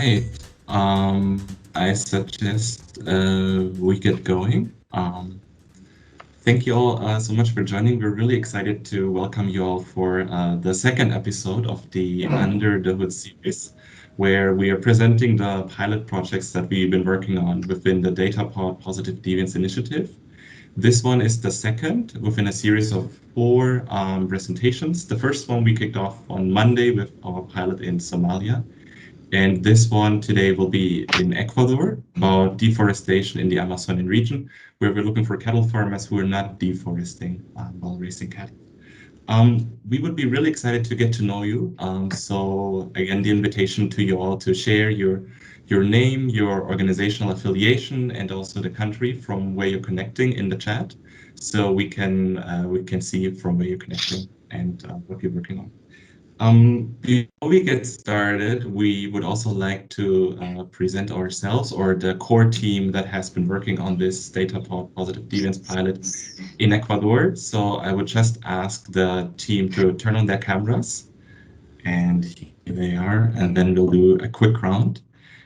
right. I suggest we get going. Thank you all so much for joining. We're really excited to welcome you all for the second episode of the Under the Hood series, where we are presenting the pilot projects that we've been working on within the Data-Powered Positive Deviance initiative. This one is the second within a series of four presentations. The first one we kicked off on Monday with our pilot in Somalia. And this one today will be in Ecuador about deforestation in the Amazonian region, where we're looking for cattle farmers who are not deforesting while raising cattle. We would be really excited to get to know you. So again, the invitation to you all to share your name, your organizational affiliation, and also the country from where you're connecting in the chat, so we can see from where you're connecting and what you're working on. Before we get started, we would also like to present ourselves, or the core team that has been working on this Data-Powered Positive Deviance pilot in Ecuador. So I would just ask the team to turn on their cameras, and here they are, and then we'll do a quick round.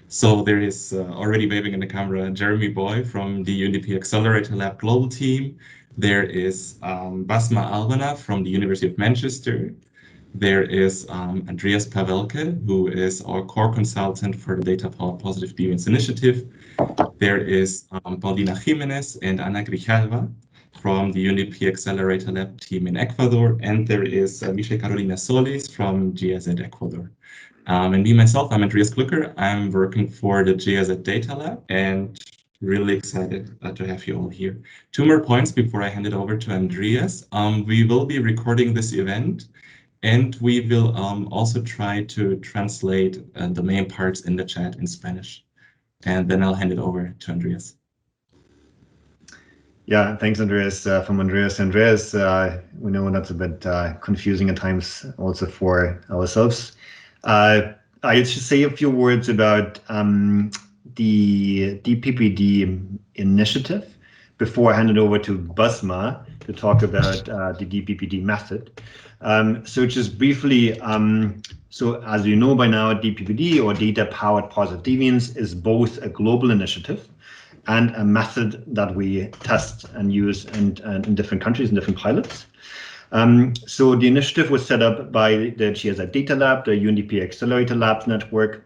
So there is already waving in the camera, Jeremy Boy from the UNDP Accelerator Lab global team. There is Basma Albana from the University of Manchester. There is Andreas Pavelke, who is our core consultant for the Data-Powered Positive Deviance initiative. There is Paulina Jimenez and Ana Grijalva from the UNDP Accelerator Lab team in Ecuador. And there is Michelle Carolina Solis from GIZ Ecuador. And me, myself, I'm Andreas Glücker. I'm working for the GIZ Data Lab and really excited to have you all here. Two more points before I hand it over to Andreas. We will be recording this event, and we will also try to translate the main parts in the chat in Spanish. And then I'll hand it over to Andreas. Yeah, thanks, Andreas. From Andreas. Andreas, we know that's a bit confusing at times also for ourselves. I should say a few words about the DPPD initiative before I hand it over to Basma to talk about the DPPD method. So just briefly, so as you know by now, DPPD, or Data-Powered Positive Deviance, is both a global initiative and a method that we test and use in different countries and different pilots. So the initiative was set up by the GIZ Data Lab, the UNDP Accelerator Labs network,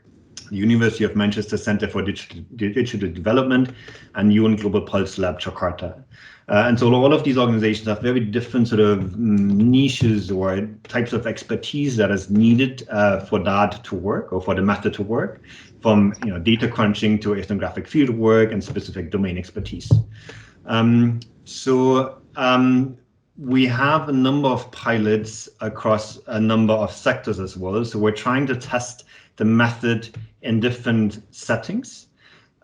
the University of Manchester Center for Digital Development, and UN Global Pulse Lab Jakarta. And so all of these organizations have very different sort of niches or types of expertise that is needed for that to work, or for the method to work, from data crunching to ethnographic field work and specific domain expertise. We have a number of pilots across a number of sectors as well. So we're trying to test the method in different settings.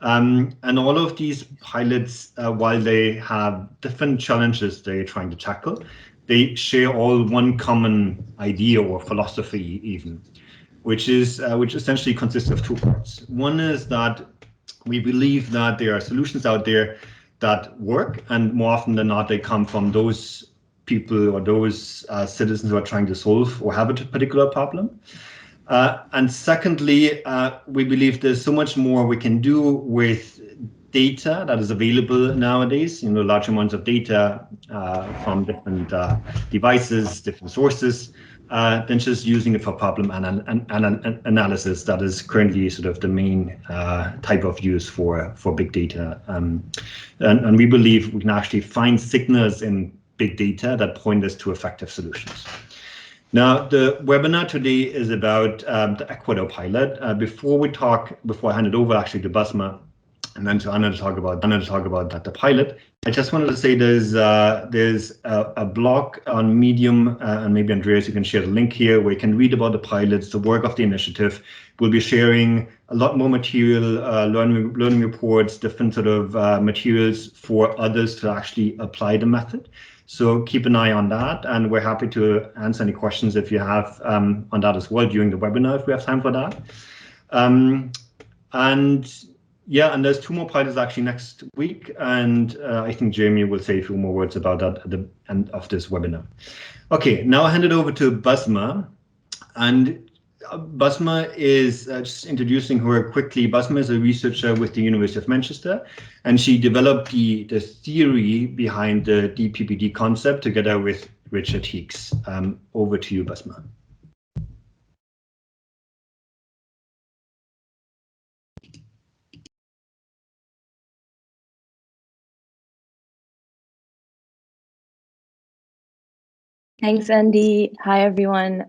And all of these pilots, while they have different challenges they're trying to tackle, they share all one common idea or philosophy even, which essentially consists of two parts. One is that we believe that there are solutions out there that work, and more often than not, they come from those people or those citizens who are trying to solve or have a particular problem. And secondly, we believe there's so much more we can do with data that is available nowadays, large amounts of data from different devices, different sources, than just using it for problem analysis. That is currently sort of the main type of use for big data. And we believe we can actually find signals in big data that point us to effective solutions. Now, the webinar today is about the Ecuador pilot. Before I hand it over actually to Basma and then to Anna to talk about the pilot, I just wanted to say there's a blog on Medium, and maybe Andreas, you can share the link here, where you can read about the pilots, the work of the initiative. We'll be sharing a lot more material, learning reports, different sort of materials for others to actually apply the method. So keep an eye on that, and we're happy to answer any questions if you have on that as well during the webinar, if we have time for that. And there's two more pilots actually next week, and I think Jeremy will say a few more words about that at the end of this webinar. Okay, now I'll hand it over to Basma, and Basma is, just introducing her quickly, Basma is a researcher with the University of Manchester, and she developed the theory behind the DPPD concept together with Richard Heeks. Over to you, Basma. Thanks, Andy. Hi, everyone.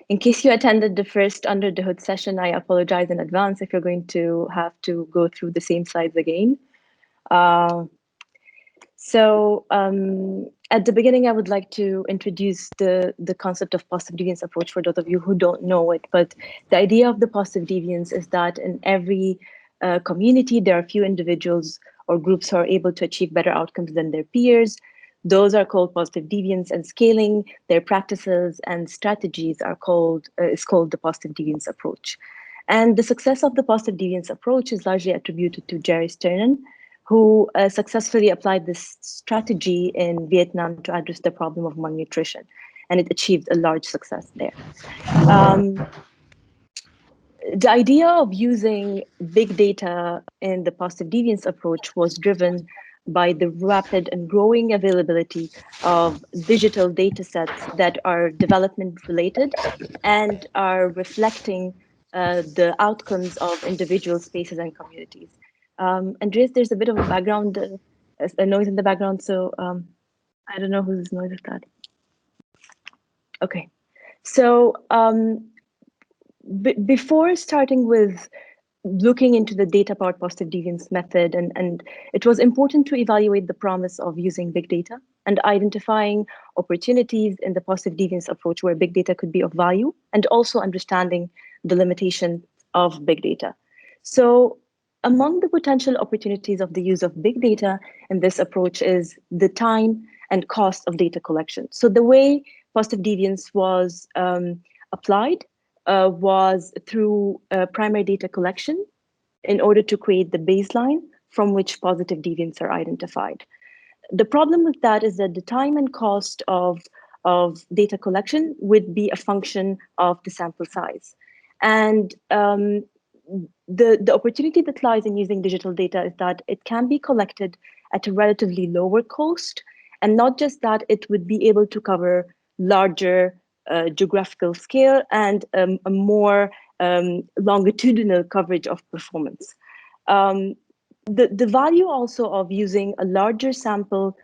In case you attended the first Under the Hood session, I apologize in advance if you're going to have to go through the same slides again. At the beginning, I would like to introduce the concept of positive deviance approach for those of you who don't know it. But the idea of the positive deviance is that in every community, there are a few individuals or groups who are able to achieve better outcomes than their peers. Those are called positive deviance, and scaling their practices and strategies are is called the positive deviance approach. And the success of the positive deviance approach is largely attributed to Jerry Sternen, who successfully applied this strategy in Vietnam to address the problem of malnutrition, and it achieved a large success there. The idea of using big data in the positive deviance approach was driven by the rapid and growing availability of digital data sets that are development related and are reflecting the outcomes of individual spaces and communities. Andreas, there's a bit of a background, a noise in the background, so I don't know whose noise is that. Okay, so before starting with looking into the data-powered positive deviance method, and it was important to evaluate the promise of using big data and identifying opportunities in the positive deviance approach where big data could be of value, and also understanding the limitation of big data. So among the potential opportunities of the use of big data in this approach is the time and cost of data collection. So the way positive deviance was applied was through primary data collection in order to create the baseline from which positive deviants are identified. The problem with that is that the time and cost of data collection would be a function of the sample size. And the opportunity that lies in using digital data is that it can be collected at a relatively lower cost. And not just that, it would be able to cover larger geographical scale and a more longitudinal coverage of performance. The value also of using a larger sample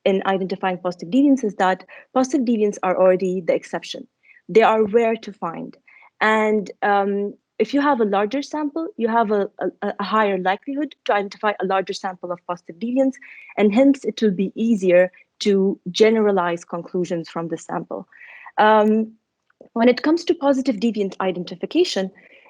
in identifying positive deviance is that positive deviants are already the exception. They are rare to find. And if you have a larger sample, you have a higher likelihood to identify a larger sample of positive deviants, and hence it will be easier to generalize conclusions from the sample. When it comes to positive deviant identification,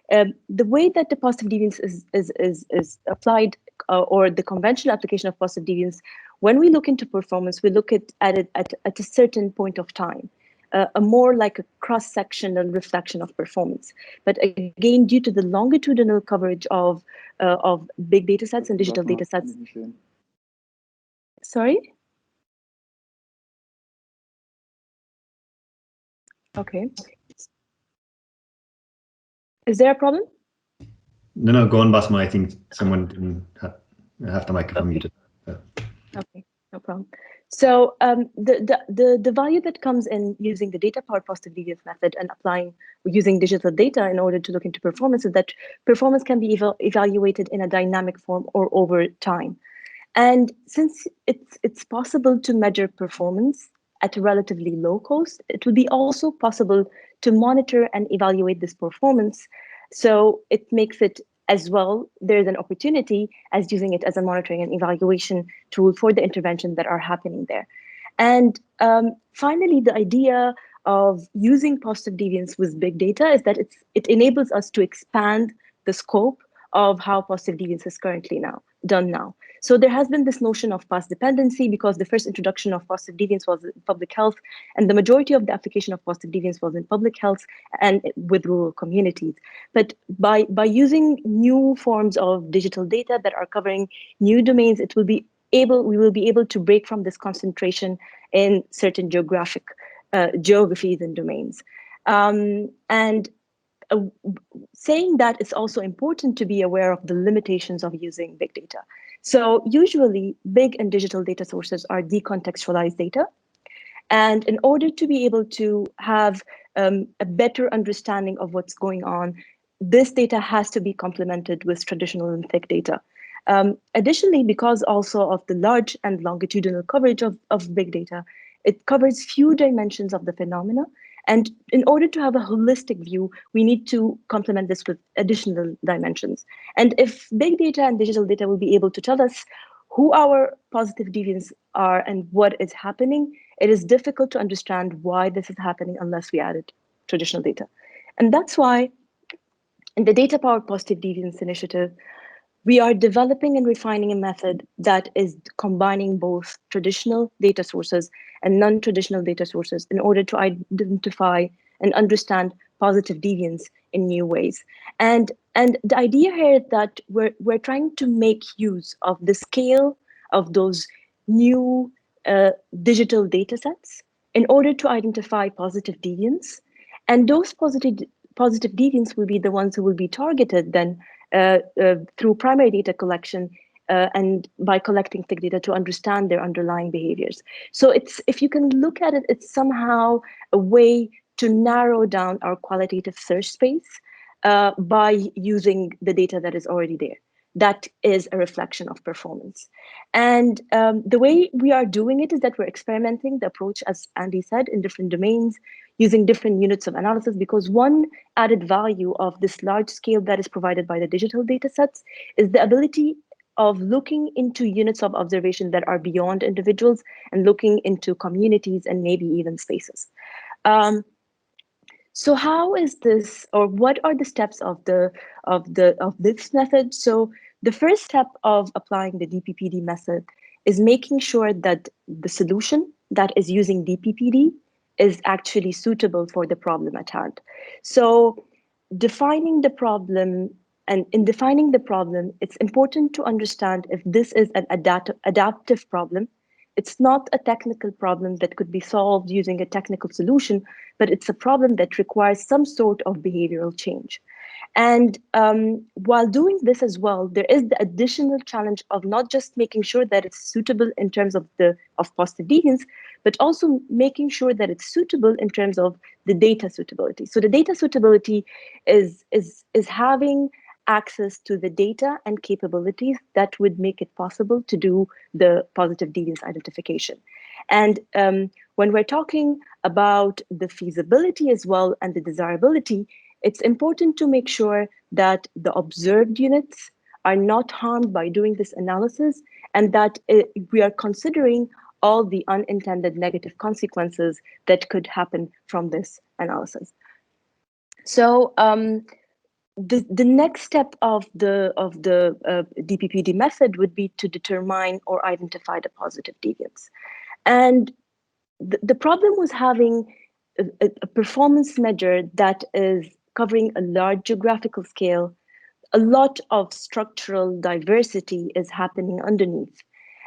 the way that the positive deviance is applied, or the conventional application of positive deviance, when we look into performance, we look at it at a certain point of time, a more like a cross-sectional reflection of performance. But again, due to the longitudinal coverage of big data sets and digital data sets. Sorry? Okay. Is there a problem? No, go on, Basma. I think someone didn't have the microphone muted. Okay, no problem. So the value that comes in using the data-powered positive deviance method and applying using digital data in order to look into performance is that performance can be evaluated in a dynamic form or over time. And since it's possible to measure performance at a relatively low cost, it would be also possible to monitor and evaluate this performance. So it makes it as well, there's an opportunity as using it as a monitoring and evaluation tool for the interventions that are happening there. And finally, the idea of using positive deviance with big data is that it enables us to expand the scope of how positive deviance is currently done now. So there has been this notion of path dependency because the first introduction of positive deviance was in public health, and the majority of the application of positive deviance was in public health and with rural communities. But by using new forms of digital data that are covering new domains, we will be able to break from this concentration in certain geographies and domains. And saying that, it's also important to be aware of the limitations of using big data. So usually big and digital data sources are decontextualized data. And in order to be able to have a better understanding of what's going on, this data has to be complemented with traditional and thick data. Additionally, because also of the large and longitudinal coverage of big data, it covers few dimensions of the phenomena. And in order to have a holistic view, we need to complement this with additional dimensions. And if big data and digital data will be able to tell us who our positive deviants are and what is happening, it is difficult to understand why this is happening unless we added traditional data. And that's why in the Data Powered Positive Deviance Initiative, we are developing and refining a method that is combining both traditional data sources and non-traditional data sources in order to identify and understand positive deviance in new ways. And the idea here is that we're trying to make use of the scale of those new digital data sets in order to identify positive deviance. And those positive deviants will be the ones who will be targeted then through primary data collection and by collecting thick data to understand their underlying behaviors. So it's, if you can look at it, it's somehow a way to narrow down our qualitative search space by using the data that is already there. That is a reflection of performance. And the way we are doing it is that we're experimenting the approach, as Andy said, in different domains, using different units of analysis, because one added value of this large scale that is provided by the digital data sets is the ability of looking into units of observation that are beyond individuals and looking into communities and maybe even spaces. So how is this, or what are the steps of this method? So the first step of applying the DPPD method is making sure that the solution that is using DPPD is actually suitable for the problem at hand. So defining the problem, and in defining the problem, it's important to understand if this is an adaptive problem. It's not a technical problem that could be solved using a technical solution, but it's a problem that requires some sort of behavioral change. And while doing this as well, there is the additional challenge of not just making sure that it's suitable in terms of positive deviance, but also making sure that it's suitable in terms of the data suitability. So the data suitability is having access to the data and capabilities that would make it possible to do the positive deviance identification. And when we're talking about the feasibility as well and the desirability, it's important to make sure that the observed units are not harmed by doing this analysis, and that we are considering all the unintended negative consequences that could happen from this analysis. So the next step of the DPPD method would be to determine or identify the positive deviance. And the problem was having a performance measure that is covering a large geographical scale. A lot of structural diversity is happening underneath.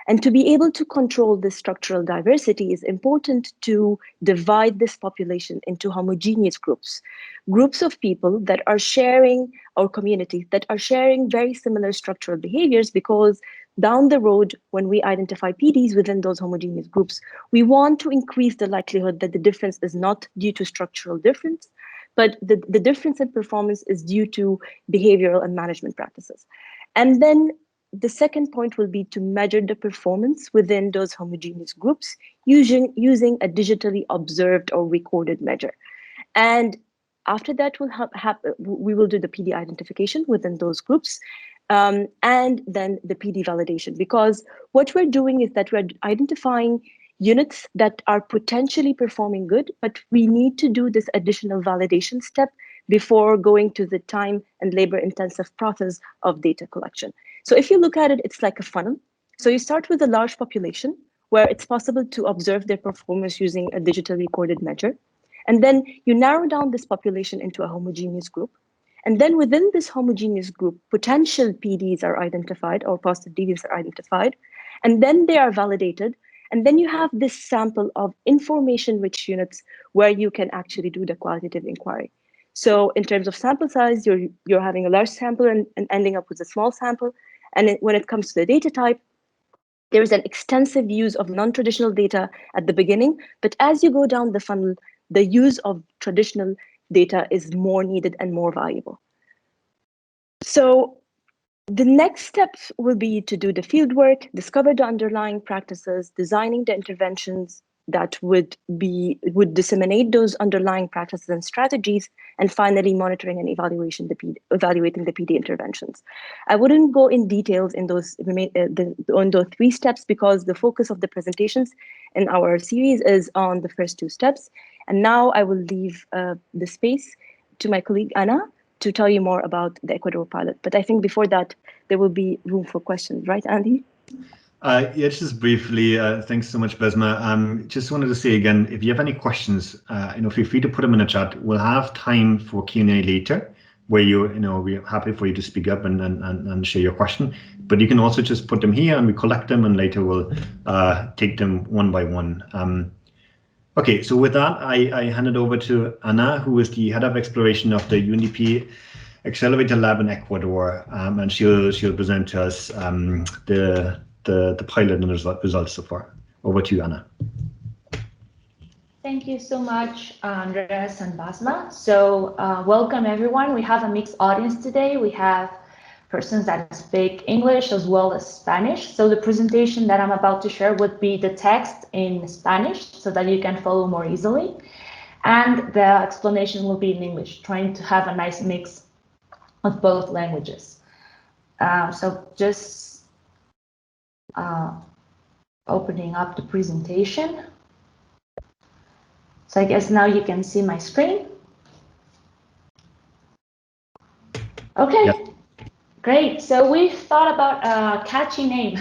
And to be able to control this structural diversity is important to divide this population into homogeneous groups, groups of people that are sharing, or communities that are sharing very similar structural behaviors, because down the road, when we identify PDs within those homogeneous groups, we want to increase the likelihood that the difference is not due to structural difference, but the difference in performance is due to behavioral and management practices. And then the second point will be to measure the performance within those homogeneous groups using a digitally observed or recorded measure. And after that, we will do the PD identification within those groups, and then the PD validation, because what we're doing is that we're identifying units that are potentially performing good, but we need to do this additional validation step before going to the time and labor intensive process of data collection. So if you look at it, it's like a funnel. So you start with a large population where it's possible to observe their performance using a digital recorded measure. And then you narrow down this population into a homogeneous group. And then within this homogeneous group, potential PDs are identified, or positive deviants are identified, and then they are validated. And then you have this sample of information-rich units where you can actually do the qualitative inquiry. So in terms of sample size, you're having a large sample and ending up with a small sample. And when it comes to the data type, there is an extensive use of non-traditional data at the beginning, but as you go down the funnel, the use of traditional data is more needed and more valuable. So the next steps will be to do the field work, discover the underlying practices, designing the interventions that would disseminate those underlying practices and strategies, and finally monitoring and evaluating the PD interventions. I wouldn't go in details in on those 3 steps because the focus of the presentations in our series is on the first 2 steps. And now I will leave the space to my colleague Anna to tell you more about the Ecuador pilot. But I think before that, there will be room for questions, right, Andy? Yeah, just briefly, thanks so much, Besma. Just wanted to say again, if you have any questions, feel free to put them in the chat. We'll have time for Q&A later, where we're happy for you to speak up and share your question. But you can also just put them here and we collect them, and later we'll take them one by one. Okay, so with that, I hand it over to Anna, who is the head of exploration of the UNDP Accelerator Lab in Ecuador, and she'll present to us the pilot and the results so far. Over to you, Anna. Thank you so much, Andres and Basma. So welcome everyone. We have a mixed audience today. We have persons that speak English as well as Spanish. So the presentation that I'm about to share would be the text in Spanish so that you can follow more easily. And the explanation will be in English, trying to have a nice mix of both languages. So just opening up the presentation. So I guess now you can see my screen. Okay. Yep. Great. So we've thought about a catchy name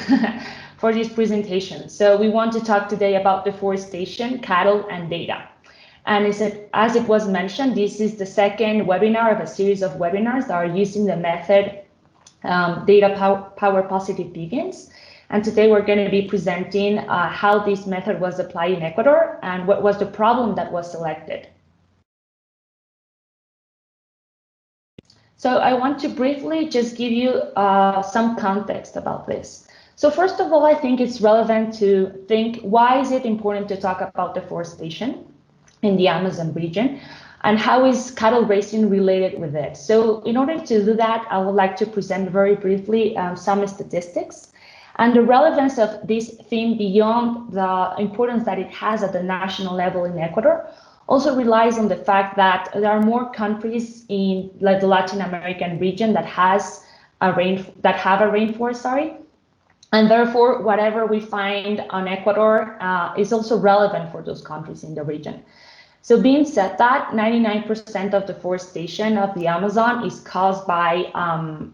for this presentation. So we want to talk today about deforestation, cattle, and data. And as it was mentioned, this is the second webinar of a series of webinars that are using the method data power positive deviance. And today we're going to be presenting how this method was applied in Ecuador and what was the problem that was selected. So I want to briefly just give you some context about this. So first of all, I think it's relevant to think, why is it important to talk about deforestation in the Amazon region, and how is cattle raising related with it? So in order to do that, I would like to present very briefly some statistics and the relevance of this theme beyond the importance that it has at the national level in Ecuador. Also relies on the fact that there are more countries in the Latin American region that have a rainforest, and therefore whatever we find on Ecuador is also relevant for those countries in the region. So being said that, 99% of deforestation of the Amazon is caused by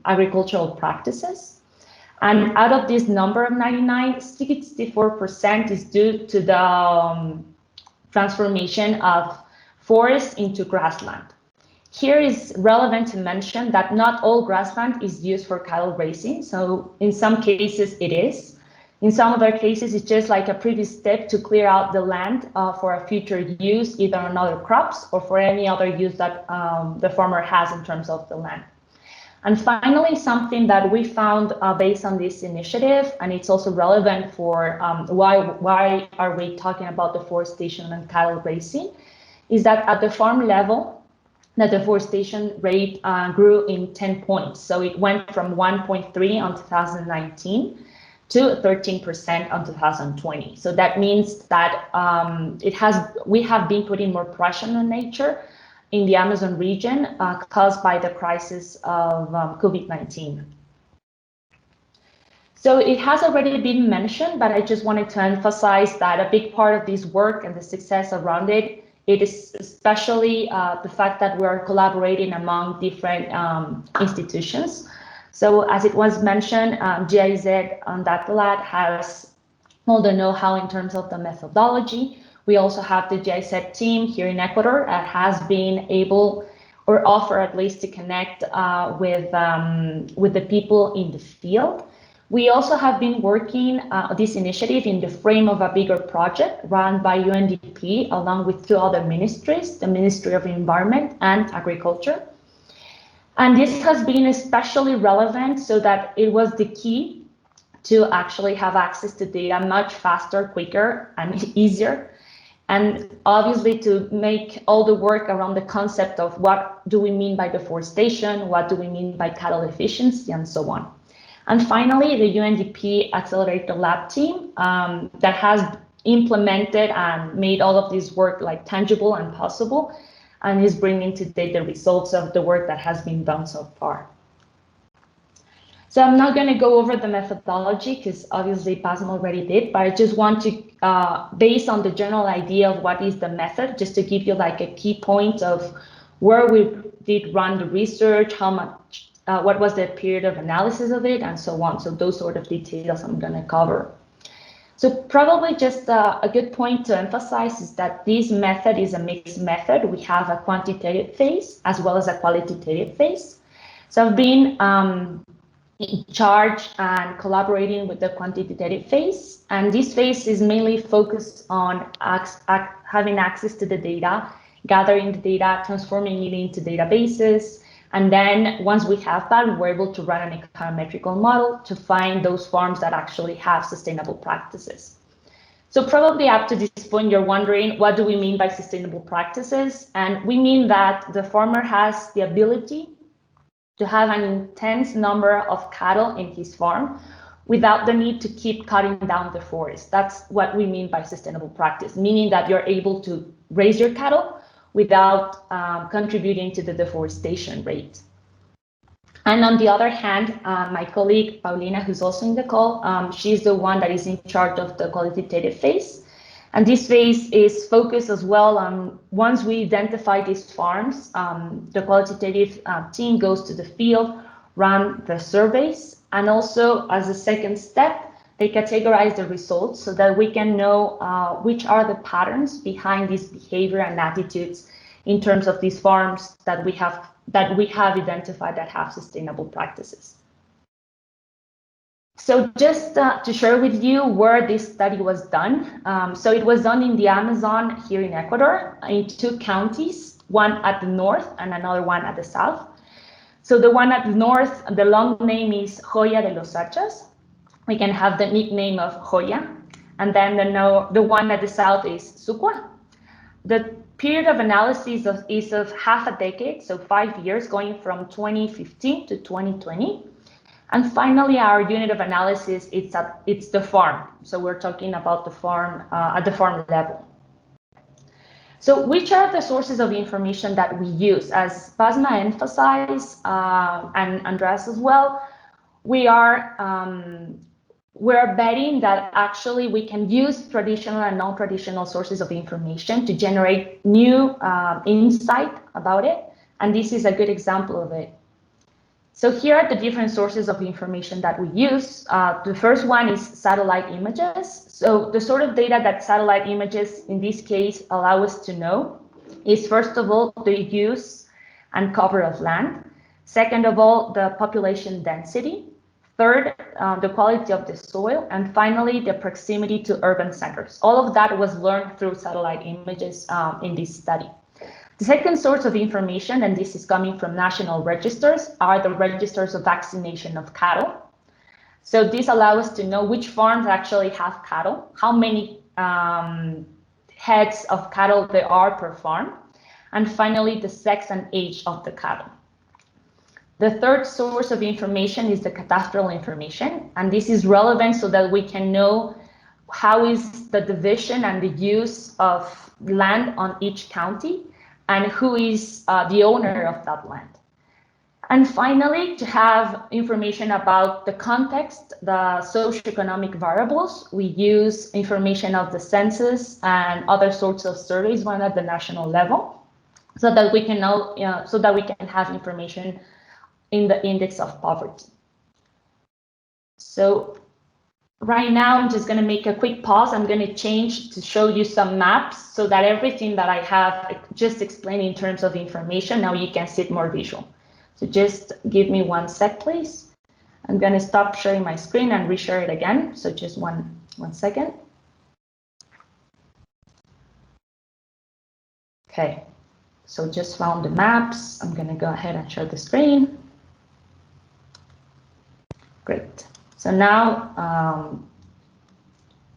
agricultural practices. And out of this number of 99, 64% is due to the transformation of forests into grassland. Here is relevant to mention that not all grassland is used for cattle raising. So in some cases it is. In some other cases, it's just like a previous step to clear out the land for a future use, either on other crops or for any other use that the farmer has in terms of the land. And finally, something that we found based on this initiative, and it's also relevant for why are we talking about deforestation and cattle raising, is that at the farm level, the deforestation rate grew in 10 points. So it went from 1.3 on 2019 to 13% on 2020. So that means that we have been putting more pressure on nature in the Amazon region caused by the crisis of COVID-19. So it has already been mentioned, but I just wanted to emphasize that a big part of this work and the success around it is especially the fact that we are collaborating among different institutions. So as it was mentioned, GIZ Data Lab has all the know-how in terms of the methodology. We also have the GIZ team here in Ecuador that has been able, or offer at least, to connect with the people in the field. We also have been working this initiative in the frame of a bigger project run by UNDP along with 2 other ministries, the Ministry of Environment and Agriculture. And this has been especially relevant so that it was the key to actually have access to data much faster, quicker, and easier. And obviously to make all the work around the concept of what do we mean by deforestation, what do we mean by cattle efficiency, and so on. And finally, the UNDP Accelerator Lab team that has implemented and made all of this work like tangible and possible, and is bringing today the results of the work that has been done so far. So I'm not going to go over the methodology because obviously Basma already did, but I just want to, based on the general idea of what is the method, just to give you like a key point of where we did run the research, how much, what was the period of analysis of it, and so on. So those sort of details I'm going to cover. So probably just a good point to emphasize is that this method is a mixed method. We have a quantitative phase as well as a qualitative phase. So I've been in charge and collaborating with the quantitative phase. And this phase is mainly focused on having access to the data, gathering the data, transforming it into databases. And then once we have that, we're able to run an econometrical model to find those farms that actually have sustainable practices. So probably up to this point, you're wondering, what do we mean by sustainable practices? And we mean that the farmer has the ability to have an intense number of cattle in his farm without the need to keep cutting down the forest. That's what we mean by sustainable practice, meaning that you're able to raise your cattle without contributing to the deforestation rate. And on the other hand, my colleague Paulina, who's also in the call, she's the one that is in charge of the qualitative phase. And this phase is focused as well on, once we identify these farms, the qualitative team goes to the field, run the surveys, and also as a second step, they categorize the results so that we can know which are the patterns behind this behavior and attitudes in terms of these farms that we have identified that have sustainable practices. So just to share with you where this study was done. So it was done in the Amazon here in Ecuador in 2 counties, one at the north and another one at the south. So the one at the north, the long name is Joya de los Hachas. We can have the nickname of Joya. And then the one at the south is Sucua. The period of analysis is of half a decade, so 5 years, going from 2015 to 2020. And finally, our unit of analysis, it's the farm. So we're talking about the farm at the farm level. So which are the sources of information that we use? As Basma emphasized, and Andreas as well, we're betting that actually we can use traditional and non-traditional sources of information to generate new insight about it. And this is a good example of it. So here are the different sources of information that we use. The first one is satellite images. So the sort of data that satellite images in this case allow us to know is, first of all, the use and cover of land. Second of all, the population density. Third, the quality of the soil. And finally, the proximity to urban centers. All of that was learned through satellite images in this study. The second source of information, and this is coming from national registers, are the registers of vaccination of cattle. So this allows us to know which farms actually have cattle, how many heads of cattle there are per farm, and finally, the sex and age of the cattle. The third source of information is the cadastral information, and this is relevant so that we can know how is the division and the use of land on each county, and who is the owner of that land. And finally, to have information about the context, the socioeconomic variables, we use information of the census and other sorts of surveys run at the national level, so that we can know, so that we can have information in the index of poverty. So right now, I'm just going to make a quick pause. I'm going to change to show you some maps so that everything that I have just explained in terms of information, now you can see it more visual. So just give me 1 sec, please. I'm going to stop sharing my screen and reshare it again. So just one second. Okay, so just found the maps. I'm going to go ahead and share the screen. Great. So now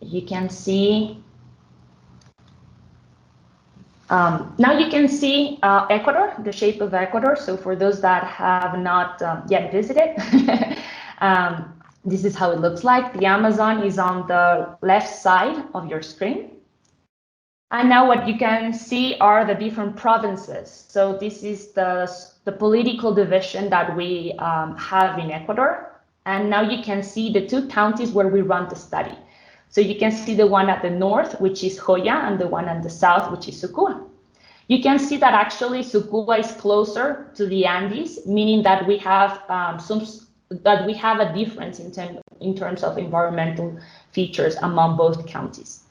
you can see. Ecuador, the shape of Ecuador. So for those that have not yet visited, this is how it looks like. The Amazon is on the left side of your screen. And now what you can see are the different provinces. So this is the political division that we have in Ecuador. And now you can see the two counties where we run the study. So you can see the one at the north, which is Joya, and the one at the south, which is Sucua. You can see that actually Sucua is closer to the Andes, meaning that we have a difference in terms of environmental features among both counties.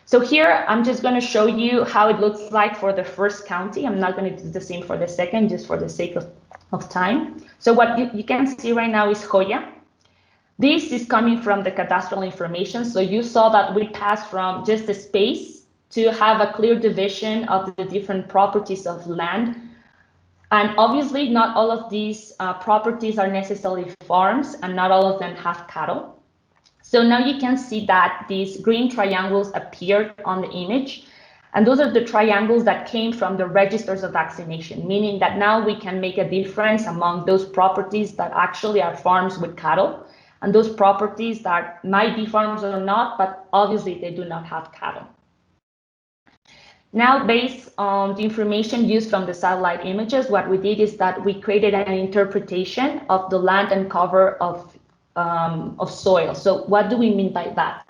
So here I'm just going to show you how it looks like for the first county. I'm not going to do the same for the second, just for the sake of time. So what you can see right now is Joya. This is coming from the cadastral information. So you saw that we passed from just the space to have a clear division of the different properties of land. And obviously not all of these properties are necessarily farms, and not all of them have cattle. So now you can see that these green triangles appeared on the image. And those are the triangles that came from the registers of vaccination, meaning that now we can make a difference among those properties that actually are farms with cattle, and those properties that might be farms or not, but obviously they do not have cattle. Now, based on the information used from the satellite images, what we did is that we created an interpretation of the land and cover of soil. So what do we mean by that?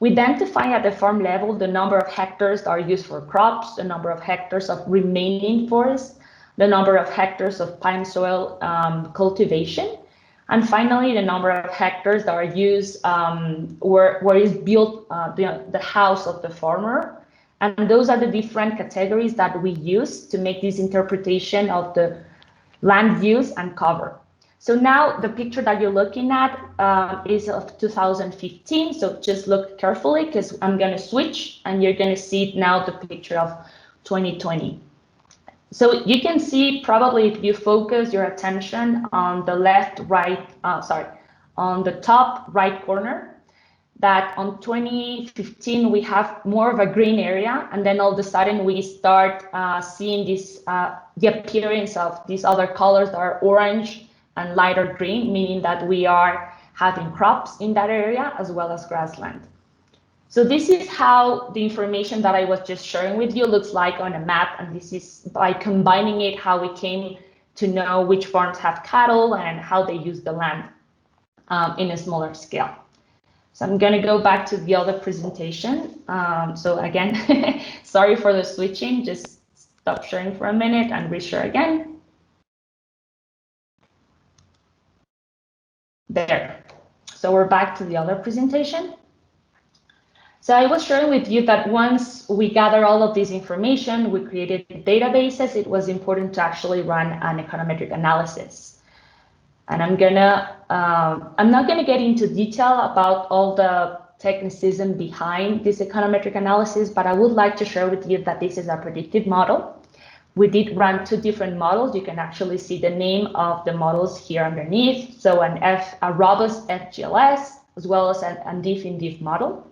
We identify at the farm level the number of hectares that are used for crops, the number of hectares of remaining forest, the number of hectares of pine soil cultivation, and finally the number of hectares that are used where is built the house of the farmer. And those are the different categories that we use to make this interpretation of the land use and cover. So now the picture that you're looking at is of 2015. So just look carefully, because I'm going to switch and you're going to see now the picture of 2020. So you can see, probably if you focus your attention on the on the top right corner, that on 2015 we have more of a green area, and then all of a sudden we start seeing this the appearance of these other colors that are orange and lighter green, meaning that we are having crops in that area as well as grassland. So this is how the information that I was just sharing with you looks like on a map, and this is by combining it how we came to know which farms have cattle and how they use the land in a smaller scale. So I'm going to go back to the other presentation. So again, sorry for the switching, just stop sharing for a minute and reshare again. There. So we're back to the other presentation. So I was sharing with you that once we gather all of this information, we created databases, it was important to actually run an econometric analysis. And I'm not gonna get into detail about all the technicism behind this econometric analysis, but I would like to share with you that this is a predictive model. We did run two different models. You can actually see the name of the models here underneath. So a robust FGLS, as well as an diff-in-diff model.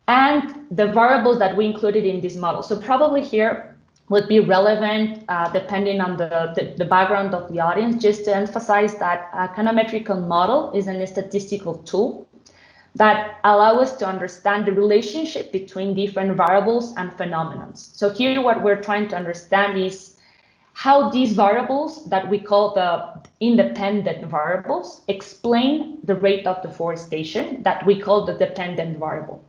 And the variables that we included in this model. So probably here would be relevant depending on the background of the audience, just to emphasize that a econometrical model is a statistical tool that allow us to understand the relationship between different variables and phenomena. So here what we're trying to understand is how these variables that we call the independent variables explain the rate of deforestation that we call the dependent variable.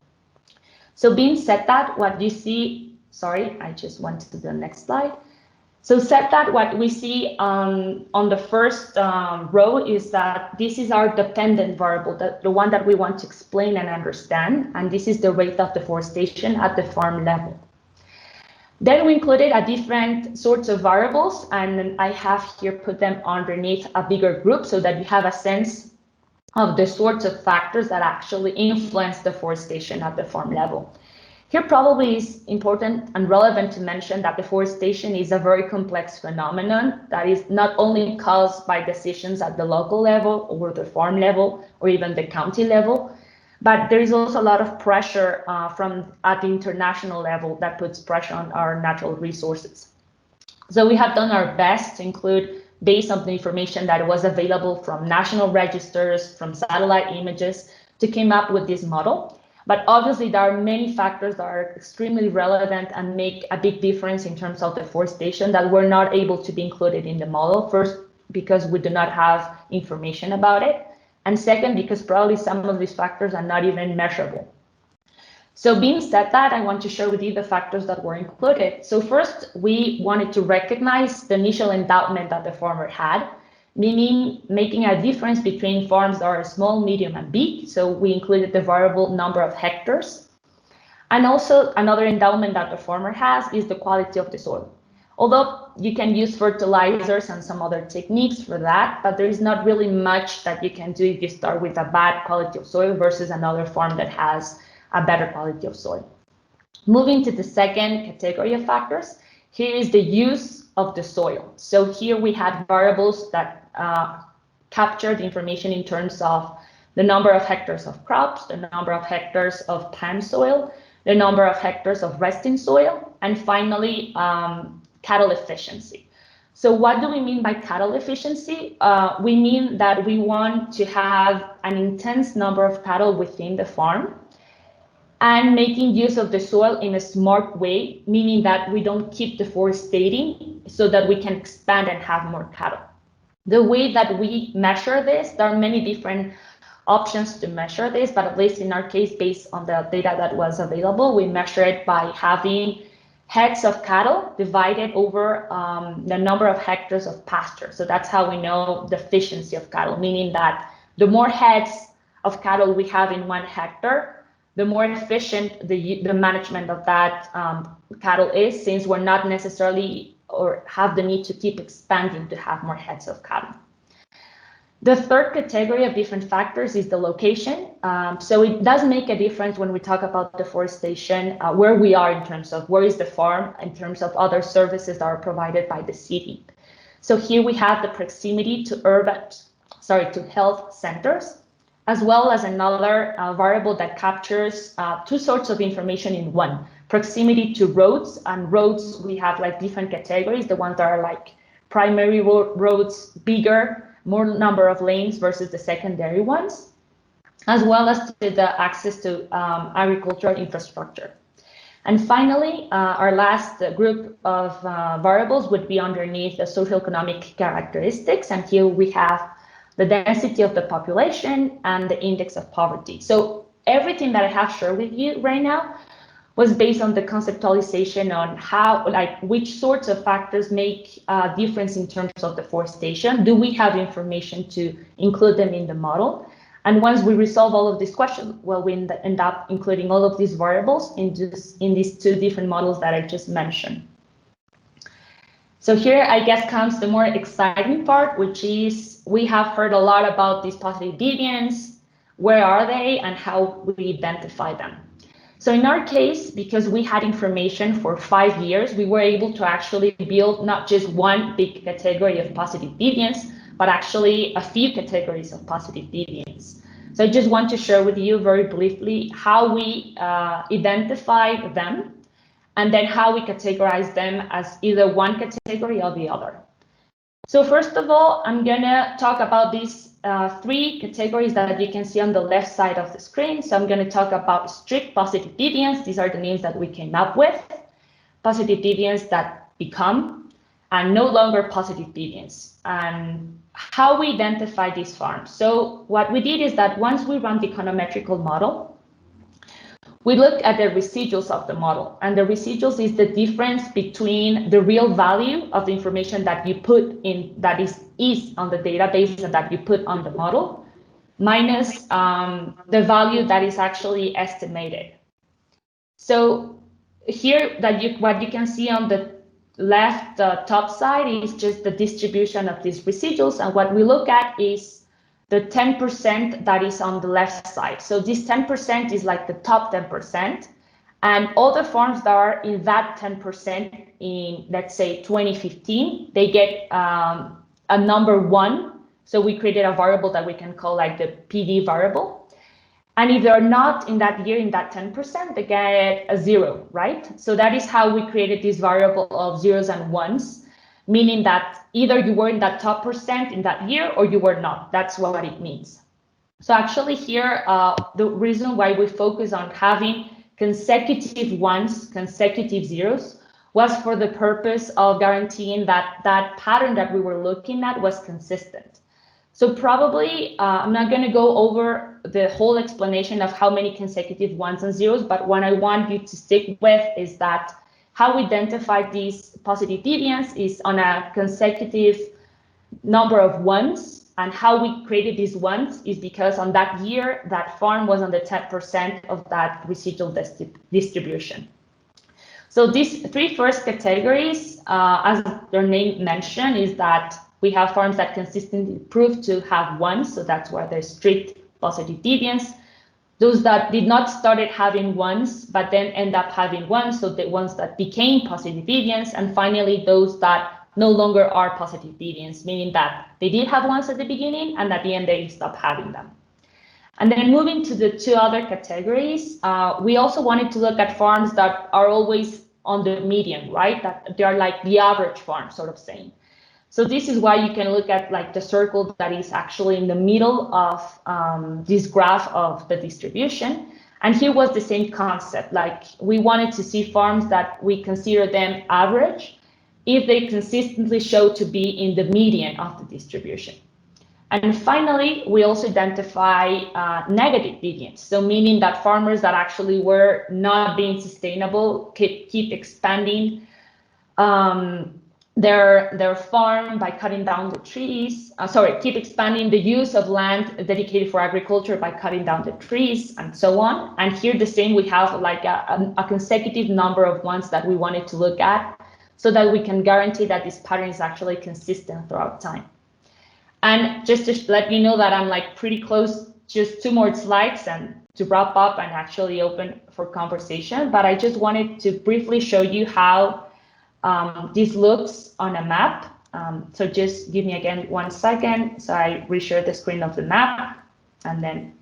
So being said that, what you see, sorry, I just went to the next slide. So said that, what we see on the first row is that this is our dependent variable, the one that we want to explain and understand, and this is the rate of deforestation at the farm level. Then we included a different sorts of variables, and I have here put them underneath a bigger group so that you have a sense of the sorts of factors that actually influence deforestation at the farm level. Here probably is important and relevant to mention that deforestation is a very complex phenomenon that is not only caused by decisions at the local level or the farm level or even the county level, but there is also a lot of pressure from at the international level that puts pressure on our natural resources. So we have done our best to include, based on the information that was available from national registers, from satellite images, to come up with this model. But obviously there are many factors that are extremely relevant and make a big difference in terms of deforestation that were not able to be included in the model. First, because we do not have information about it. And second, because probably some of these factors are not even measurable. So being said that, I want to share with you the factors that were included. So first, we wanted to recognize the initial endowment that the farmer had, meaning making a difference between farms that are small, medium, and big. So we included the variable number of hectares. And also another endowment that the farmer has is the quality of the soil. Although you can use fertilizers and some other techniques for that, but there is not really much that you can do if you start with a bad quality of soil versus another farm that has a better quality of soil. Moving to the second category of factors, here is the use of the soil. So here we had variables that capture the information in terms of the number of hectares of crops, the number of hectares of pan soil, the number of hectares of resting soil, and finally, cattle efficiency. So what do we mean by cattle efficiency? We mean that we want to have an intense number of cattle within the farm and making use of the soil in a smart way, meaning that we don't keep deforesting so that we can expand and have more cattle. The way that we measure this, there are many different options to measure this, but at least in our case, based on the data that was available, we measure it by having heads of cattle divided over the number of hectares of pasture. So that's how we know the efficiency of cattle, meaning that the more heads of cattle we have in 1 hectare, the more efficient the management of that cattle is, since we're not necessarily or have the need to keep expanding to have more heads of cattle. The third category of different factors is the location. So it does make a difference when we talk about deforestation, where we are in terms of where is the farm, in terms of other services that are provided by the city. So here we have the proximity to to health centers, as well as another variable that captures 2 sorts of information in one. Proximity to roads, and roads we have like different categories, the ones that are like primary roads, bigger, more number of lanes versus the secondary ones, as well as to the access to agricultural infrastructure. And finally, our last group of variables would be underneath the socioeconomic characteristics, and here we have the density of the population and the index of poverty. So everything that I have shared with you right now was based on the conceptualization on how, like, which sorts of factors make a difference in terms of deforestation. Do we have information to include them in the model? And once we resolve all of these questions, well, we end up including all of these variables in these 2 different models that I just mentioned. So here, I guess, comes the more exciting part, which is we have heard a lot about these positive deviants. Where are they and how we identify them? So in our case, because we had information for 5 years, we were able to actually build not just one big category of positive deviants, but actually a few categories of positive deviants. So I just want to share with you very briefly how we identify them, and then how we categorize them as either one category or the other. So first of all, I'm gonna talk about these 3 categories that you can see on the left side of the screen. So I'm gonna talk about strict positive deviants. These are the names that we came up with. Positive deviants that become, and no longer positive deviants. And how we identify these farms. So what we did is that once we run the econometrical model, we look at the residuals of the model, and the residuals is the difference between the real value of the information that you put in, that is on the database and that you put on the model, minus the value that is actually estimated. So here what you can see on the left top side is just the distribution of these residuals, and what we look at is the 10% that is on the left side. So this 10% is like the top 10%, and all the farms that are in that 10% in, let's say, 2015, they get a number 1. So we created a variable that we can call like the PD variable. And if they're not in that year in that 10%, they get a 0, right? So that is how we created this variable of zeros and ones, meaning that either you were in that top percent in that year or you were not. That's what it means. So actually here, the reason why we focus on having consecutive ones, consecutive zeros, was for the purpose of guaranteeing that that pattern that we were looking at was consistent. So probably I'm not going to go over the whole explanation of how many consecutive ones and zeros, but what I want you to stick with is that how we identify these positive deviance is on a consecutive number of ones, and how we created these ones is because on that year, that farm was on the 10% of that residual distribution. So these three first categories, as their name mentioned, is that we have farms that consistently prove to have ones, so that's why they're strict positive deviance. Those that did not started having ones, but then end up having ones, so the ones that became positive deviance, and finally those that no longer are positive deviance, meaning that they did have ones at the beginning and at the end they stopped having them. And then moving to the two other categories, we also wanted to look at farms that are always on the median, right? That they are like the average farm, sort of saying. So this is why you can look at like the circle that is actually in the middle of this graph of the distribution. And here was the same concept, like we wanted to see farms that we consider them average if they consistently show to be in the median of the distribution. And finally, we also identify negative deviance. So meaning that farmers that actually were not being sustainable keep expanding their farm by cutting down the trees, keep expanding the use of land dedicated for agriculture by cutting down the trees and so on. And here the same, we have like a consecutive number of ones that we wanted to look at so that we can guarantee that this pattern is actually consistent throughout time. And just to let you know that I'm like pretty close, just 2 more slides and to wrap up and actually open for conversation. But I just wanted to briefly show you how this looks on a map. So just give me again 1 second. So I reshare the screen of the map, and then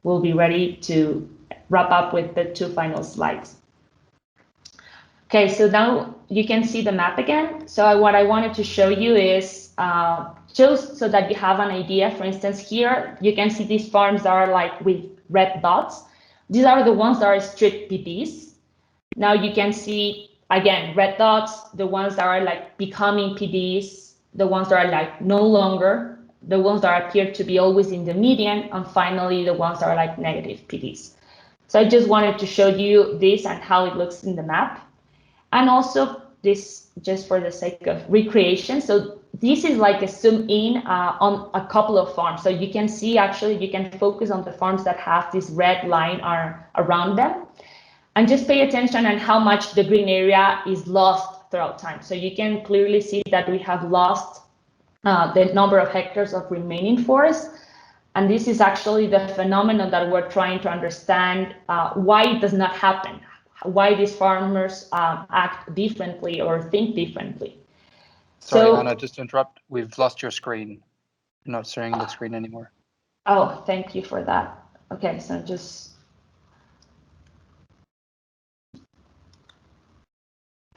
we'll be ready to wrap up with the 2 final slides. Okay, so now you can see the map again. So what I wanted to show you is just so that you have an idea. For instance, here you can see these farms that are like with red dots. These are the ones that are strict PDs. Now you can see again, red dots, the ones that are like becoming PDs, the ones that are like no longer, the ones that appear to be always in the median, and finally the ones that are like negative PDs. So I just wanted to show you this and how it looks in the map. And also this just for the sake of recreation. So this is like a zoom in on a couple of farms. So you can see actually you can focus on the farms that have this red line around them. And just pay attention on how much the green area is lost throughout time. So you can clearly see that we have lost the number of hectares of remaining forest. And this is actually the phenomenon that we're trying to understand why it does not happen, why these farmers act differently or think differently. Sorry, Anna, just to interrupt, we've lost your screen. You're not sharing the screen anymore. Oh, thank you for that. Okay, so just...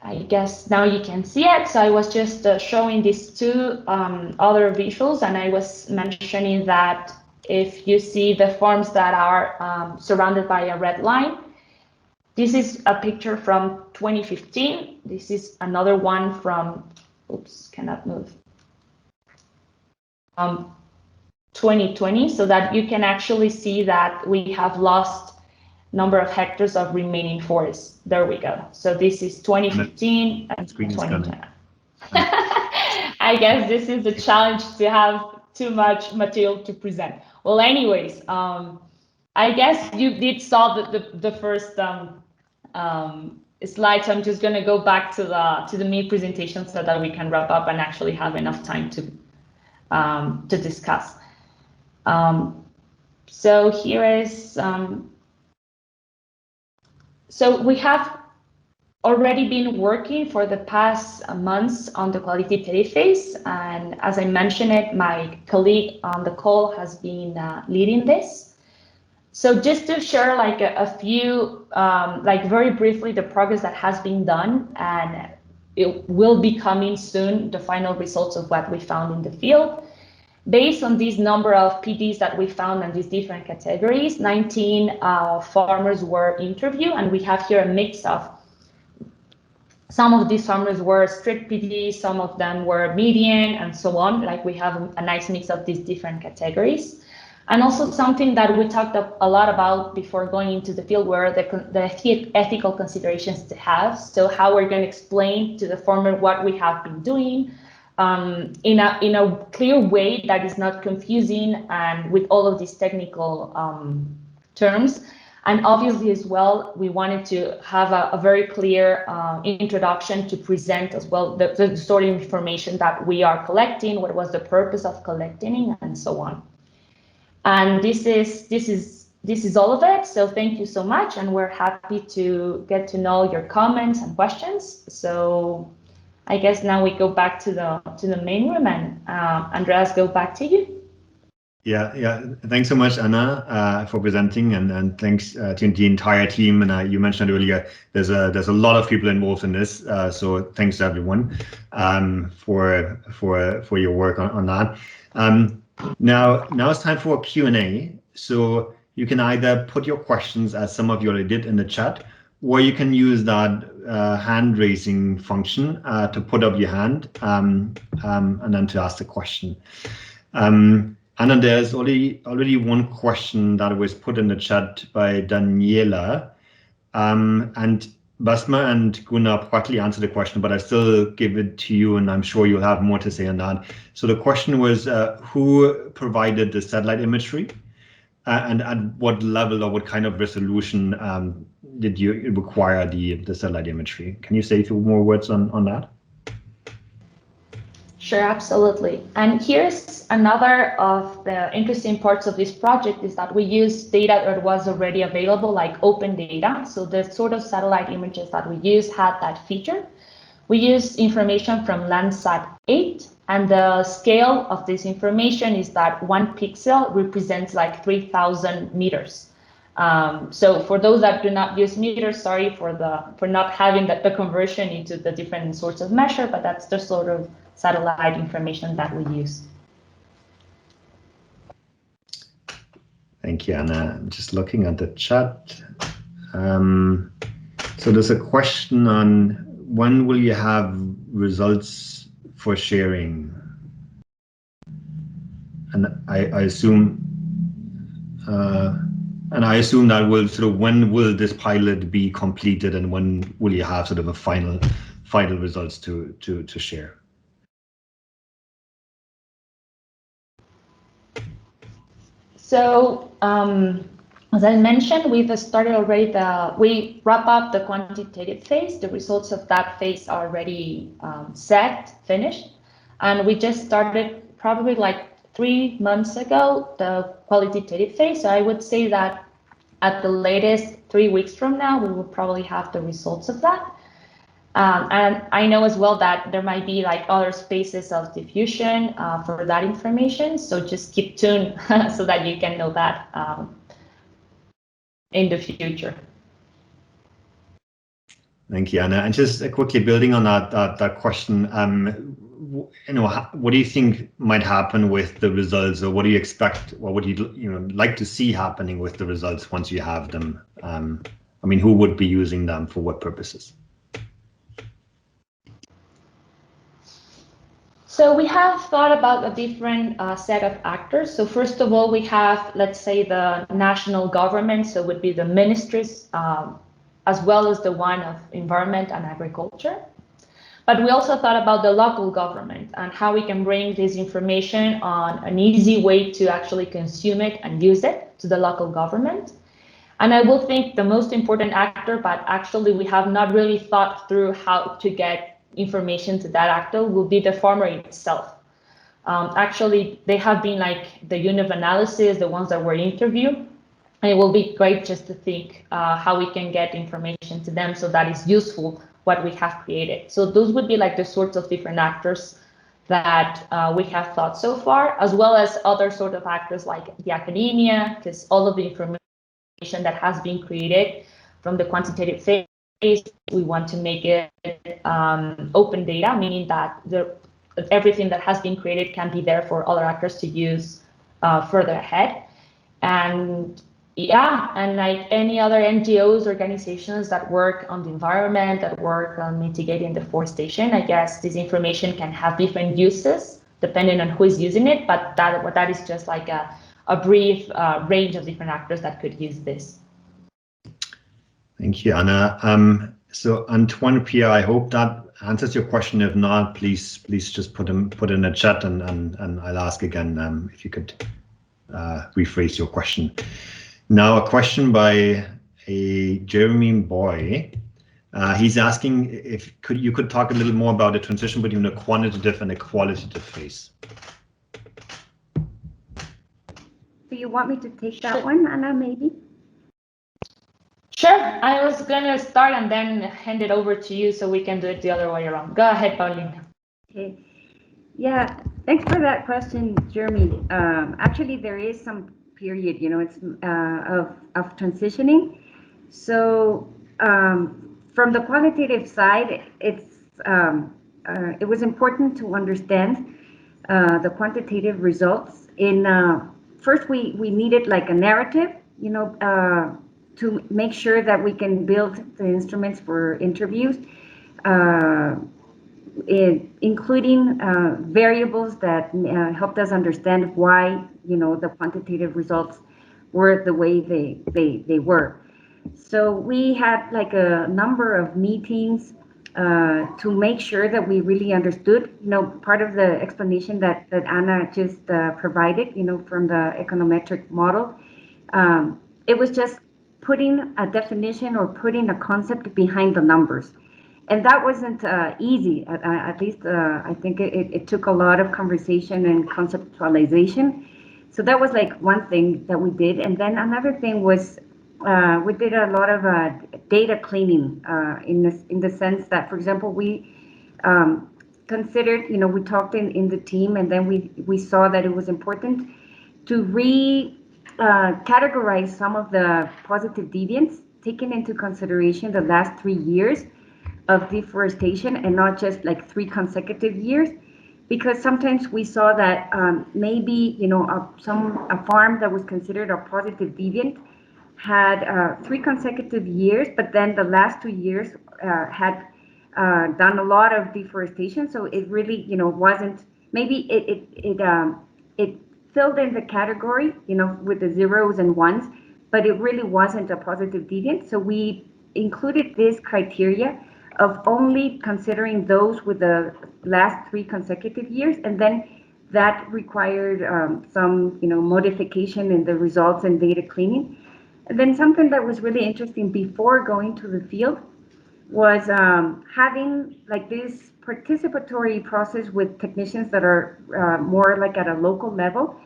I guess now you can see it. So I was just showing these 2 other visuals, and I was mentioning that if you see the farms that are surrounded by a red line, this is a picture from 2015. This is another one from, oops, cannot move, 2020, so that you can actually see that we have lost number of hectares of remaining forest. There we go. So this is 2015 and 2020. I guess this is the challenge to have too much material to present. Well, anyways, I guess you did saw the first slides. So I'm just going to go back to the main presentation so that we can wrap up and actually have enough time to discuss. So here is, so we have already been working for the past months on the qualitative phase, and as I mentioned it, my colleague on the call has been leading this. So just to share like a few, like very briefly, the progress that has been done, and it will be coming soon, the final results of what we found in the field. Based on this number of PDs that we found in these different categories, 19 farmers were interviewed, and we have here a mix of, some of these farmers were strict PDs, some of them were median, and so on. Like we have a nice mix of these different categories. And also something that we talked a lot about before going into the field were the ethical considerations to have. So how we're going to explain to the farmer what we have been doing in a clear way that is not confusing and with all of these technical terms. And obviously as well, we wanted to have a very clear introduction to present as well the sort of information that we are collecting, what was the purpose of collecting, and so on. And this is all of it. So thank you so much, and we're happy to get to know your comments and questions. So I guess now we go back to the main room, and Andreas, go back to you. Yeah. Thanks so much, Anna, for presenting, and thanks to the entire team. And you mentioned earlier, there's a lot of people involved in this, so thanks to everyone for your work on that. Now it's time for a Q&A. So you can either put your questions, as some of you already did, in the chat, or you can use that hand raising function to put up your hand and then to ask the question. Anna, there's already one question that was put in the chat by Daniela, and Basma and Gunnar partly answered the question, but I still give it to you, and I'm sure you'll have more to say on that. So the question was, who provided the satellite imagery, and at what level or what kind of resolution did you require the satellite imagery? Can you say a few more words on that? Sure, absolutely. And here's another of the interesting parts of this project is that we use data that was already available, like open data. So the sort of satellite images that we use had that feature. We use information from Landsat 8, and the scale of this information is that 1 pixel represents like 3,000 meters. So for those that do not use meters, sorry for not having the conversion into the different sorts of measure, but that's the sort of satellite information that we use. Thank you, Anna. I'm just looking at the chat. So there's a question on when will you have results for sharing? And I assume that will sort of, when will this pilot be completed, and when will you have sort of a final results to share? So as I mentioned, we've started already we wrap up the quantitative phase. The results of that phase are already finished. And we just started probably like 3 months ago, the qualitative phase. So I would say that at the latest 3 weeks from now, we will probably have the results of that. And I know as well that there might be like other spaces of diffusion for that information. So just keep tuned so that you can know that in the future. Thank you, Anna. And just quickly building on that question, what do you think might happen with the results, or what do you expect, or what do you like to see happening with the results once you have them? I mean, who would be using them for what purposes? So we have thought about a different set of actors. So first of all, we have, let's say, the national government, so it would be the ministries, as well as the one of environment and agriculture. But we also thought about the local government and how we can bring this information on an easy way to actually consume it and use it to the local government. And I will think the most important actor, but actually we have not really thought through how to get information to that actor, will be the farmer itself. Actually, they have been like the unit of analysis, the ones that were interviewed. And it will be great just to think how we can get information to them so that is useful what we have created. So those would be like the sorts of different actors that we have thought so far, as well as other sort of actors like the academia, because all of the information that has been created from the quantitative phase, we want to make it open data, meaning that everything that has been created can be there for other actors to use further ahead. And yeah, and like any other NGOs, organizations that work on the environment, that work on mitigating deforestation, I guess this information can have different uses depending on who is using it, but that is just like a brief range of different actors that could use this. Thank you, Anna. So Antoine Pierre, I hope that answers your question. If not, please just put in a chat and I'll ask again if you could rephrase your question. Now a question by a Jeremy Boy. He's asking if you could talk a little more about the transition between a quantitative and a qualitative phase. Do you want me to take that one, Anna, maybe? Sure, I was gonna start and then hand it over to you so we can do it the other way around. Go ahead, Paulina. Okay. Yeah, thanks for that question, Jeremy. Actually, there is some period, it's of transitioning. So from the qualitative side, it was important to understand the quantitative results. First, we needed like a narrative, to make sure that we can build the instruments for interviews, including variables that helped us understand why, the quantitative results were the way they were. So we had like a number of meetings to make sure that we really understood, part of the explanation that Anna just provided, from the econometric model. It was just putting a definition or putting a concept behind the numbers. And that wasn't easy, at least I think it took a lot of conversation and conceptualization. So that was like one thing that we did. And then another thing was we did a lot of data cleaning in the sense that, for example, we considered, we talked in the team, and then we saw that it was important to categorize some of the positive deviants, taking into consideration the last 3 years of deforestation and not just like 3 consecutive years, because sometimes we saw that maybe a farm that was considered a positive deviant had 3 consecutive years, but then the last 2 years had done a lot of deforestation. So it really wasn't, maybe it filled in the category with the zeros and ones, but it really wasn't a positive deviant. So we included this criteria of only considering those with the last 3 consecutive years, and then that required some modification in the results and data cleaning. And then something that was really interesting before going to the field was having like this participatory process with technicians that are more like at a local level,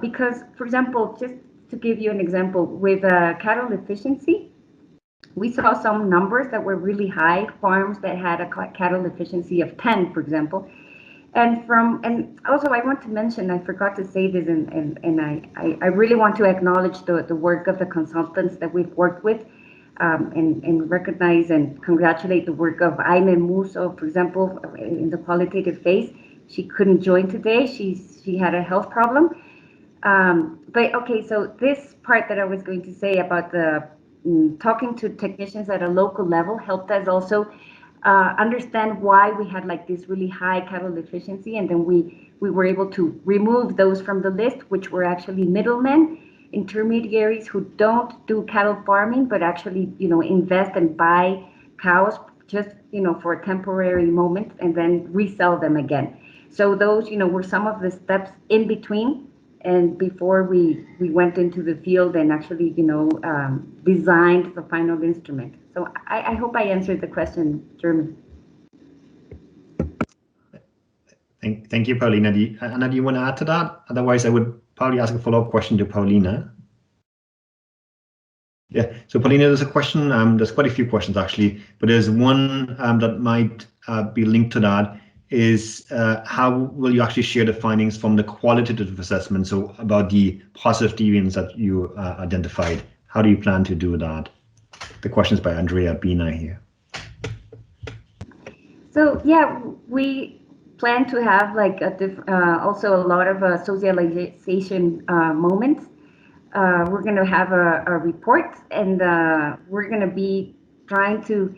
because, for example, just to give you an example, with cattle efficiency, we saw some numbers that were really high, farms that had a cattle efficiency of 10, for example. And also I want to mention, I forgot to say this, and I really want to acknowledge the work of the consultants that we've worked with, and recognize and congratulate the work of Aime Muso, for example, in the qualitative phase. She couldn't join today. She had a health problem. But okay, so this part that I was going to say about the talking to technicians at a local level helped us also understand why we had like this really high cattle efficiency, and then we were able to remove those from the list, which were actually middlemen, intermediaries who don't do cattle farming, but actually invest and buy cows just for a temporary moment and then resell them again. So those were some of the steps in between and before we went into the field and actually, designed the final instrument. So I hope I answered the question, Jeremy. Thank you, Paulina. Anna, do you want to add to that? Otherwise, I would probably ask a follow-up question to Paulina. Yeah, so Paulina, there's a question, there's quite a few questions actually, but there's one that might be linked to that, is how will you actually share the findings from the qualitative assessment, so about the positive deviance that you identified? How do you plan to do that? The question's by Andrea Bina here. So yeah, we plan to have like also a lot of socialization moments. We're going to have a report, and we're going to be trying to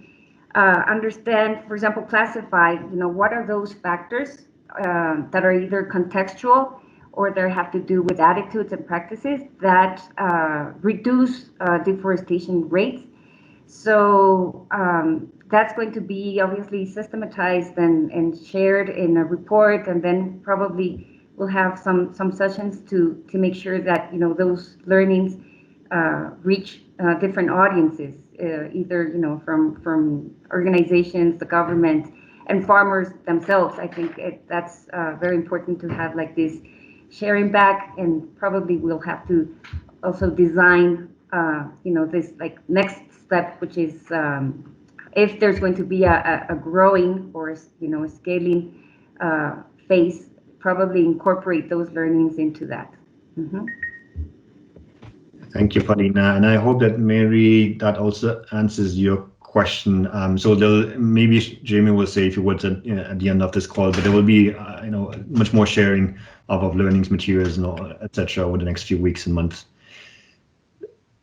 understand, for example, classify, what are those factors that are either contextual or they have to do with attitudes and practices that reduce deforestation rates. So that's going to be obviously systematized and shared in a report, and then probably we'll have some sessions to make sure that those learnings reach different audiences, either from organizations, the government, and farmers themselves. I think that's very important to have like this sharing back, and probably we'll have to also design this like next step, which is if there's going to be a growing or a scaling phase, probably incorporate those learnings into that. Mm-hmm. Thank you, Paulina, and I hope that Mary, that also answers your question. So maybe Jamie will say if you would at the end of this call, but there will be much more sharing of learnings, materials, and etc. over the next few weeks and months.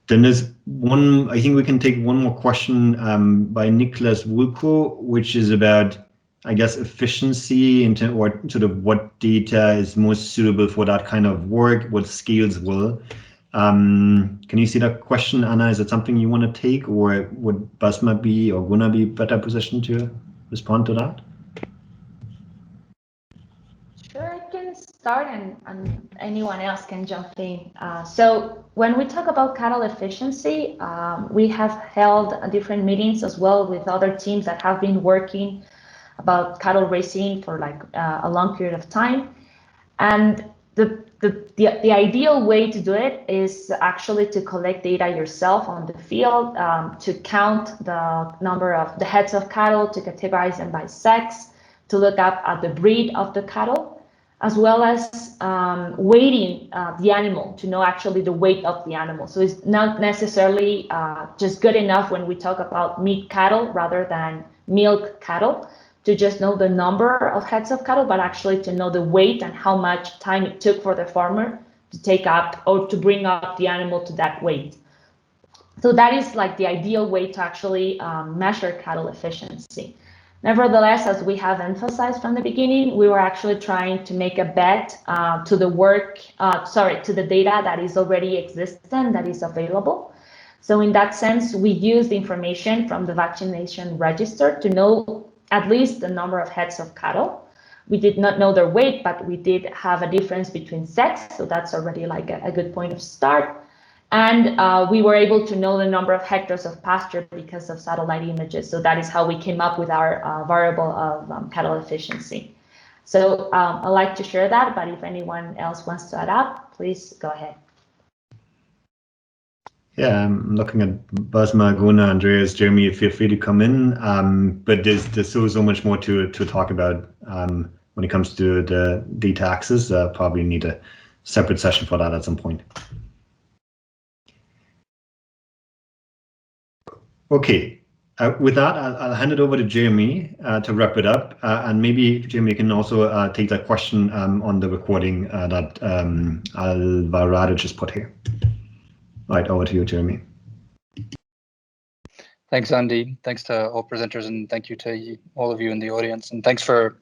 Then there's one, I think we can take one more question by Niklas Wulko, which is about, I guess, efficiency or sort of what data is most suitable for that kind of work, what scales will. Can you see that question, Anna? Is it something you want to take, or would Basma be or Gunnar be better positioned to respond to that? Sure, I can start, and anyone else can jump in. So when we talk about cattle efficiency, we have held different meetings as well with other teams that have been working about cattle raising for like a long period of time. And the ideal way to do it is actually to collect data yourself on the field, to count the number of the heads of cattle, to categorize them by sex, to look up at the breed of the cattle, as well as weighting the animal to know actually the weight of the animal. So it's not necessarily just good enough when we talk about meat cattle rather than milk cattle, to just know the number of heads of cattle, but actually to know the weight and how much time it took for the farmer to take up or to bring up the animal to that weight. So that is like the ideal way to actually measure cattle efficiency. Nevertheless, as we have emphasized from the beginning, we were actually trying to make a bet to the data that is already existent, that is available. So in that sense, we use the information from the vaccination register to know at least the number of heads of cattle. We did not know their weight, but we did have a difference between sex, so that's already like a good point of start. And we were able to know the number of hectares of pasture because of satellite images. So that is how we came up with our variable of cattle efficiency. So I'd like to share that, but if anyone else wants to add up, please go ahead. Yeah, I'm looking at Basma, Gunnar, Andreas, Jeremy, feel free to come in. But there's so much more to talk about when it comes to the data access. Probably need a separate session for that at some point. Okay, with that, I'll hand it over to Jeremy to wrap it up. And maybe, Jeremy, you can also take that question on the recording that Alvarado just put here. Right, over to you, Jeremy. Thanks, Andy. Thanks to all presenters, and thank you to all of you in the audience. And thanks for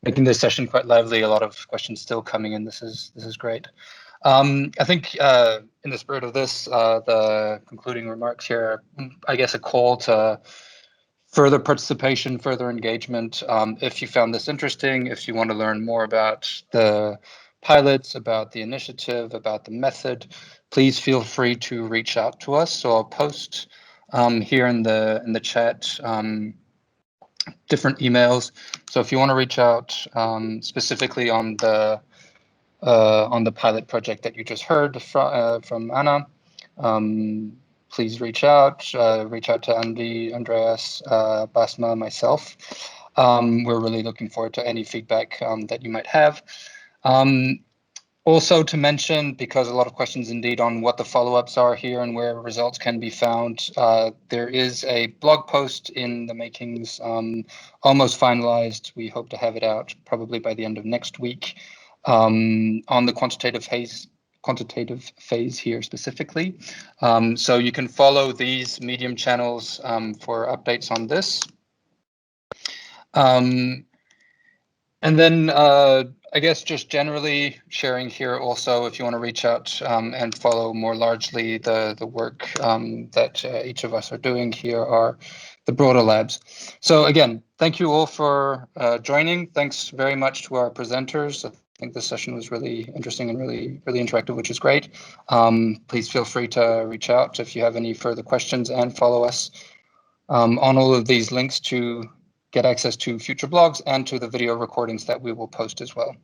making this session quite lively. A lot of questions still coming in. This is great. I think in the spirit of this, the concluding remarks here, I guess a call to further participation, further engagement. If you found this interesting, if you want to learn more about the pilots, about the initiative, about the method, please feel free to reach out to us. So I'll post here in the chat different emails. So if you want to reach out specifically on the pilot project that you just heard from Anna, please reach out to Andy, Andreas, Basma, myself. We're really looking forward to any feedback that you might have. Also to mention, because a lot of questions indeed on what the follow-ups are here and where results can be found, there is a blog post in the makings, almost finalized. We hope to have it out probably by the end of next week, on the quantitative phase here specifically. So you can follow these Medium channels for updates on this. And then I guess just generally sharing here also, if you want to reach out and follow more largely the work that each of us are doing here are the broader labs. So again, thank you all for joining. Thanks very much to our presenters. I think this session was really interesting and really interactive, which is great. Please feel free to reach out if you have any further questions, and follow us on all of these links to get access to future blogs and to the video recordings that we will post as well.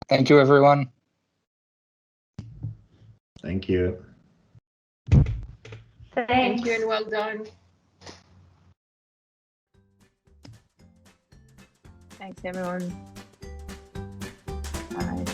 Thank you, everyone. Thank you. Thanks. Thank you and well done. Thanks, everyone. Bye.